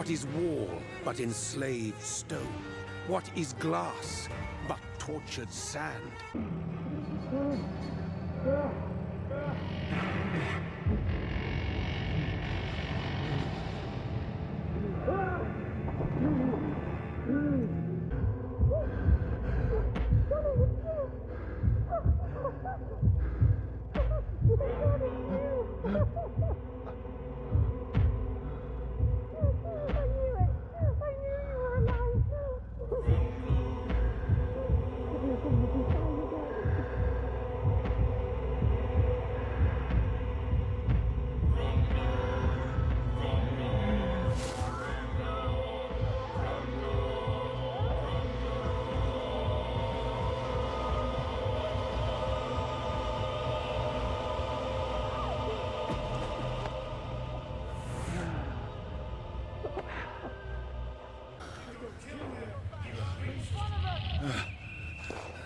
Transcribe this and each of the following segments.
What is wall but enslaved stone? What is glass but tortured sand?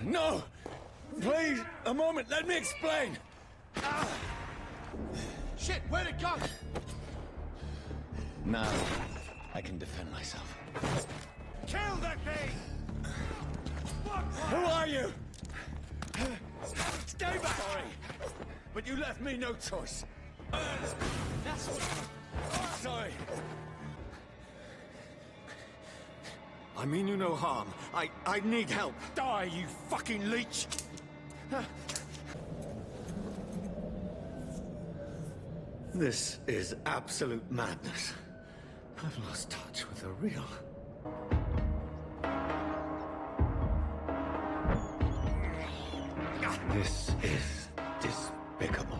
No! Please, a moment, let me explain! Shit, where'd it go? Now, I can defend myself. Kill that thing! Who are you? Stay back! Sorry, but you left me no choice. That's what... Sorry. I mean you no harm. I need help. Die, you fucking leech! This is absolute madness. I've lost touch with the real. This is despicable.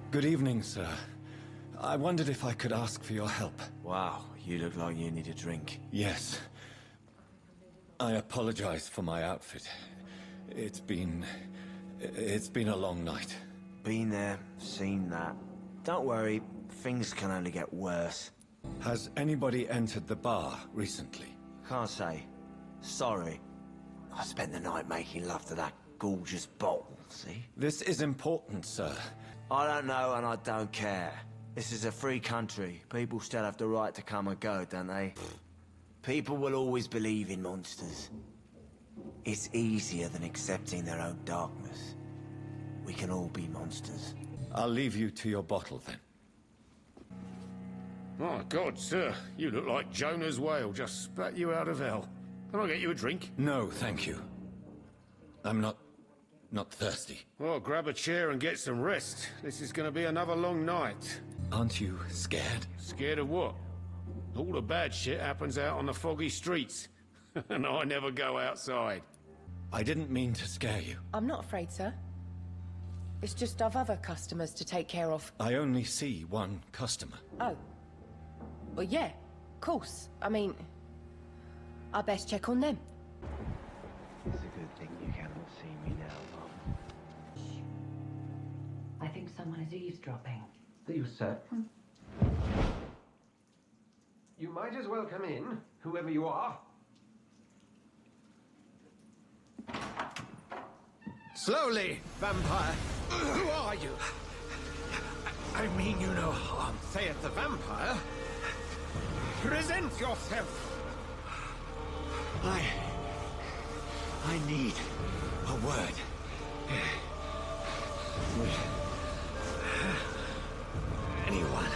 Good evening, sir. I wondered if I could ask for your help. Wow, you look like you need a drink. Yes. I apologize for my outfit. It's been a long night. Been there, seen that. Don't worry, things can only get worse. Has anybody entered the bar recently? Can't say. Sorry. I spent the night making love to that gorgeous bottle, see? This is important, sir. I don't know and I don't care. This is a free country. People still have the right to come and go, don't they? People will always believe in monsters. It's easier than accepting their own darkness. We can all be monsters. I'll leave you to your bottle, then. My God, sir, you look like Jonah's whale just spat you out of hell. Can I get you a drink? No, thank you. I'm not thirsty. Well, grab a chair and get some rest. This is going to be another long night. Aren't you scared? Scared of what? All the bad shit happens out on the foggy streets. And I never go outside. I didn't mean to scare you. I'm not afraid, sir. It's just I've other customers to take care of. I only see one customer. Oh. Well, yeah, of course. I mean, I best check on them. It's a good thing you cannot see me now, Mom. I think someone is eavesdropping. You, sir. You might as well come in, whoever you are. Slowly, vampire. Who are you? I mean you no harm. Saith the vampire. Present yourself. I need a word. Anyone.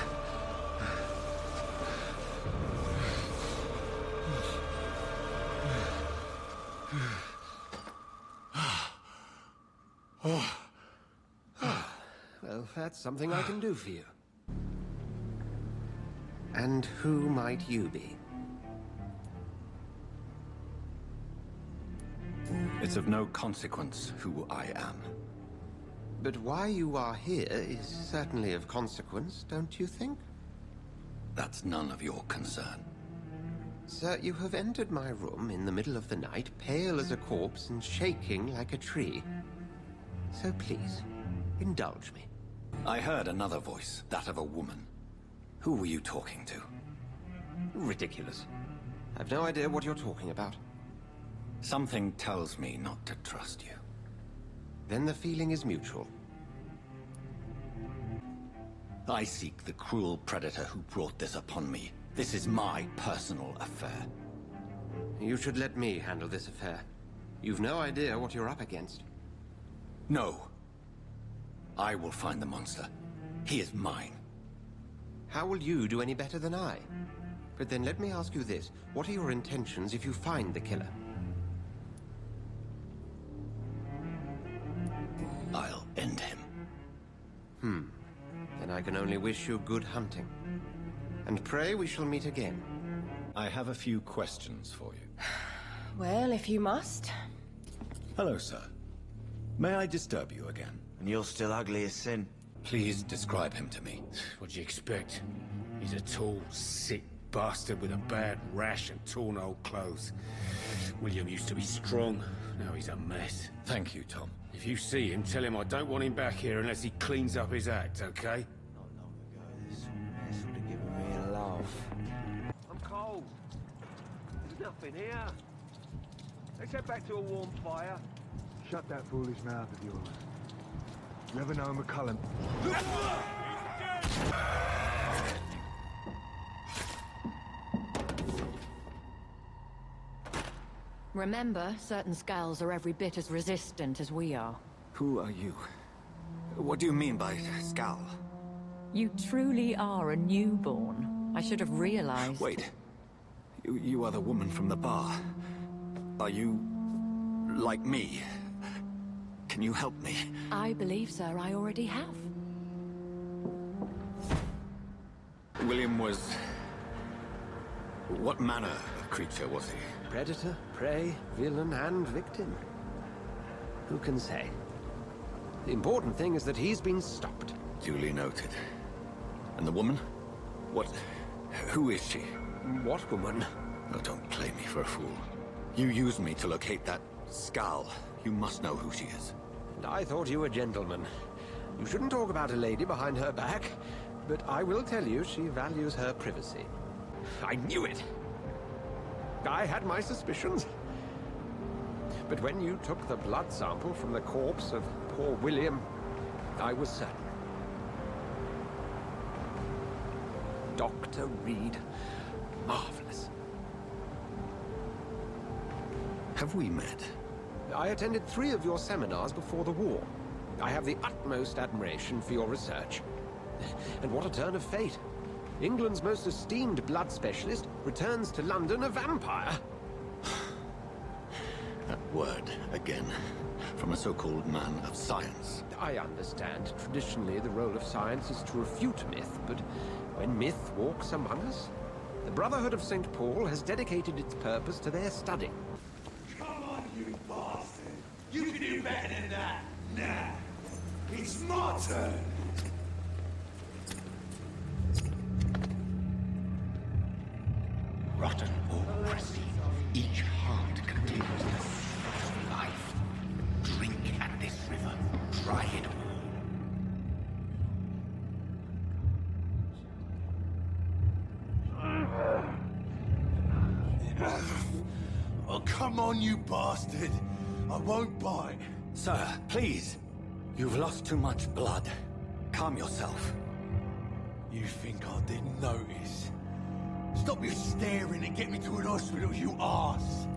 Well, that's something I can do for you. And who might you be? It's of no consequence who I am. But why you are here is certainly of consequence, don't you think? That's none of your concern. Sir, you have entered my room in the middle of the night, pale as a corpse and shaking like a tree. So please, indulge me. I heard another voice, that of a woman. Who were you talking to? Ridiculous. I've no idea what you're talking about. Something tells me not to trust you. Then the feeling is mutual. I seek the cruel predator who brought this upon me. This is my personal affair. You should let me handle this affair. You've no idea what you're up against. No. I will find the monster. He is mine. How will you do any better than I? But then let me ask you this. What are your intentions if you find the killer? I'll end him. Then I can only wish you good hunting. And pray we shall meet again. I have a few questions for you. Well, if you must. Hello, sir. May I disturb you again? And you're still ugly as sin. Please describe him to me. What'd you expect? He's a tall, sick bastard with a bad rash and torn old clothes. William used to be strong. Now he's a mess. Thank you, Tom. If you see him, tell him I don't want him back here unless he cleans up his act, okay? Not long ago, this mess would have given me a laugh. I'm cold. There's nothing here. Let's head back to a warm fire. Shut that foolish mouth of yours. You ever know McCullum? Remember, certain skulls are every bit as resistant as we are. Who are you? What do you mean by Scal? You truly are a newborn. I should have realized. Wait. You are the woman from the bar. Are you... like me? Can you help me? I believe, sir, I already have. William was... what manner of creature was he? Predator, prey, villain, and victim. Who can say? The important thing is that he's been stopped. Duly noted. And the woman? What... who is she? What woman? Oh, don't play me for a fool. You used me to locate that Scal. You must know who she is. And I thought you a gentleman. You shouldn't talk about a lady behind her back, but I will tell you she values her privacy. I knew it! I had my suspicions. But when you took the blood sample from the corpse of poor William, I was certain. Dr. Reed. Marvelous. Have we met? I attended 3 of your seminars before the war. I have the utmost admiration for your research. And what a turn of fate. England's most esteemed blood specialist returns to London a vampire. That word, again. From a so-called man of science. I understand. Traditionally, the role of science is to refute myth, but when myth walks among us, the Brotherhood of St. Paul has dedicated its purpose to their study. Come on, you bastard! You can do better than that! Nah! It's my turn! Rotten oppressive. Each heart contains the source of life. Drink at this river. Try it all. Oh, come on, you bastard! I won't bite. Sir, please. You've lost too much blood. Calm yourself. You think I didn't notice? Stop your staring and get me to an hospital, you arse!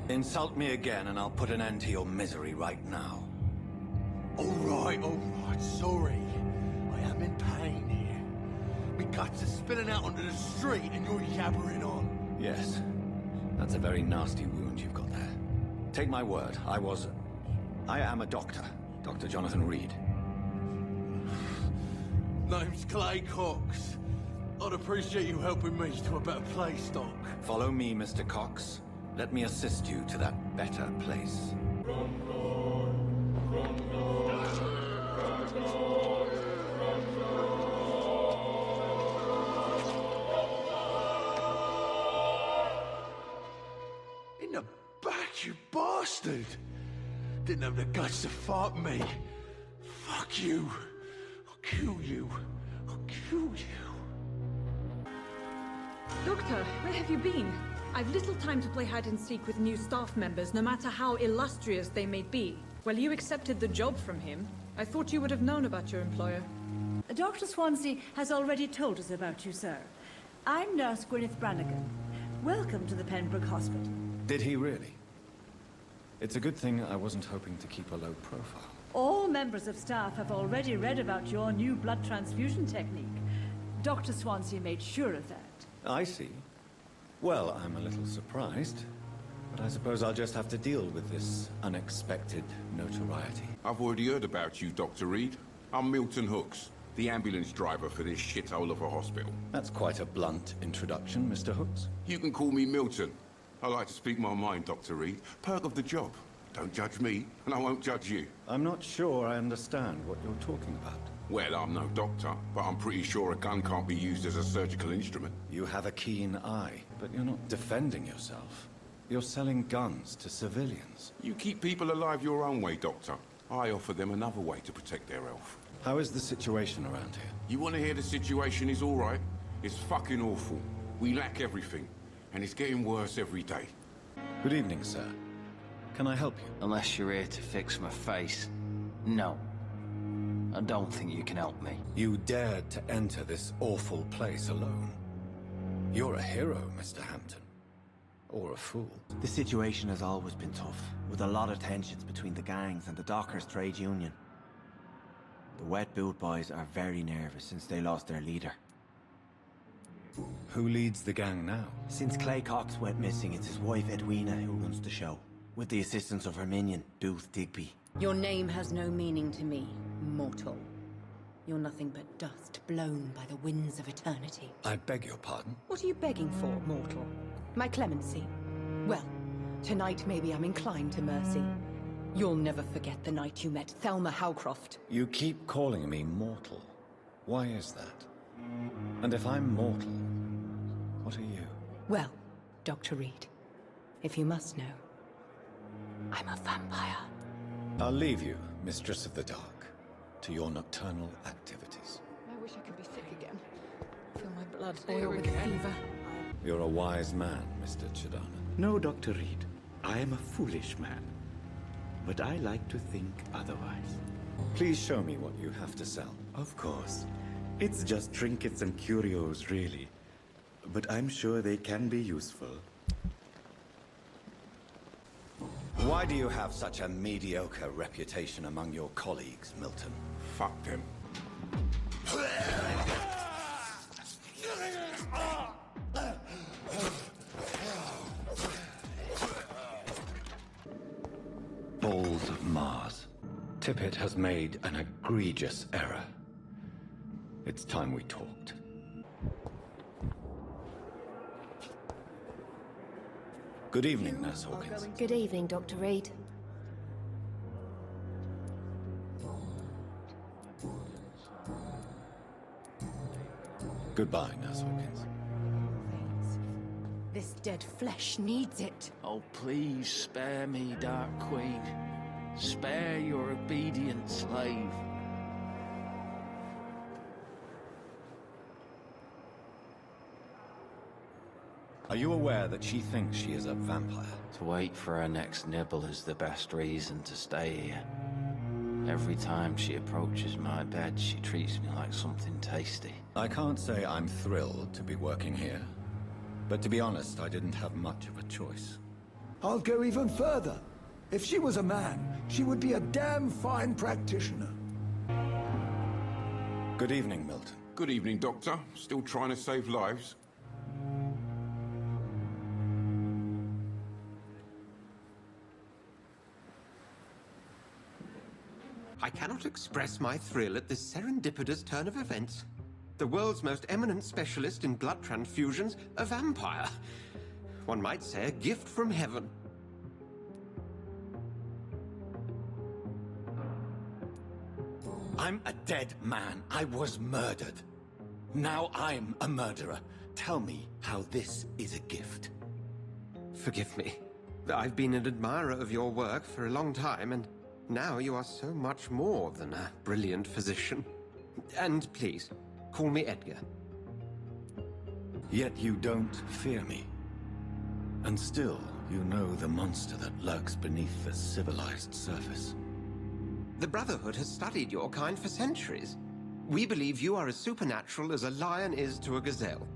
Insult me again and I'll put an end to your misery right now. All right, sorry. I am in pain here. Me guts are spilling out onto the street and you're yabbering on. Yes. That's a very nasty wound you've got there. Take my word, I am a doctor. Dr. Jonathan Reed. Name's Clay Cox. I'd appreciate you helping me to a better place, Doc. Follow me, Mr. Cox. Let me assist you to that better place. In the back, you bastard! Didn't have the guts to fuck me. Fuck you. I'll kill you. I'll kill you. Doctor, where have you been? I've little time to play hide and seek with new staff members, no matter how illustrious they may be. Well, you accepted the job from him. I thought you would have known about your employer. Dr. Swansea has already told us about you, sir. I'm Nurse Gwyneth Brannigan. Welcome to the Pembroke Hospital. Did he really? It's a good thing I wasn't hoping to keep a low profile. All members of staff have already read about your new blood transfusion technique. Dr. Swansea made sure of that. I see. Well, I'm a little surprised, but I suppose I'll just have to deal with this unexpected notoriety. I've already heard about you, Dr. Reed. I'm Milton Hooks, the ambulance driver for this shithole of a hospital. That's quite a blunt introduction, Mr. Hooks. You can call me Milton. I like to speak my mind, Dr. Reed. Perk of the job. Don't judge me, and I won't judge you. I'm not sure I understand what you're talking about. Well, I'm no doctor, but I'm pretty sure a gun can't be used as a surgical instrument. You have a keen eye, but you're not defending yourself. You're selling guns to civilians. You keep people alive your own way, Doctor. I offer them another way to protect their health. How is the situation around here? You want to hear the situation is all right? It's fucking awful. We lack everything, and it's getting worse every day. Good evening, sir. Can I help you? Unless you're here to fix my face. No. I don't think you can help me. You dared to enter this awful place alone. You're a hero, Mr. Hampton. Or a fool. The situation has always been tough, with a lot of tensions between the gangs and the Dockers trade union. The Wet Boot Boys are very nervous since they lost their leader. Who leads the gang now? Since Clay Cox went missing, it's his wife Edwina who runs the show, with the assistance of her minion, Booth Digby. Your name has no meaning to me, mortal. You're nothing but dust blown by the winds of eternity. I beg your pardon? What are you begging for, mortal? My clemency? Well, tonight maybe I'm inclined to mercy. You'll never forget the night you met Thelma Howcroft. You keep calling me mortal. Why is that? And if I'm mortal, what are you? Well, Dr. Reed, if you must know, I'm a vampire. I'll leave you, Mistress of the Dark, to your nocturnal activities. I wish I could be sick again. Feel my blood boil with fever. You're a wise man, Mr. Chidana. No, Dr. Reed. I am a foolish man. But I like to think otherwise. Please show me what you have to sell. Of course. It's just trinkets and curios, really. But I'm sure they can be useful. Why do you have such a mediocre reputation among your colleagues, Milton? Fuck them. Balls of Mars. Tippett has made an egregious error. It's time we talked. Good evening, Nurse Hawkins. Good evening, Dr. Reed. Goodbye, Nurse Hawkins. This dead flesh needs it. Oh, please spare me, Dark Queen. Spare your obedient slave. Are you aware that she thinks she is a vampire? To wait for her next nibble is the best reason to stay here. Every time she approaches my bed, she treats me like something tasty. I can't say I'm thrilled to be working here. But to be honest, I didn't have much of a choice. I'll go even further. If she was a man, she would be a damn fine practitioner. Good evening, Milton. Good evening, Doctor. Still trying to save lives? I cannot express my thrill at this serendipitous turn of events. The world's most eminent specialist in blood transfusions, a vampire. One might say a gift from heaven. I'm a dead man. I was murdered. Now I'm a murderer. Tell me how this is a gift. Forgive me. I've been an admirer of your work for a long time, and now you are so much more than a brilliant physician. And please, call me Edgar. Yet you don't fear me. And still, you know the monster that lurks beneath the civilized surface. The Brotherhood has studied your kind for centuries. We believe you are as supernatural as a lion is to a gazelle.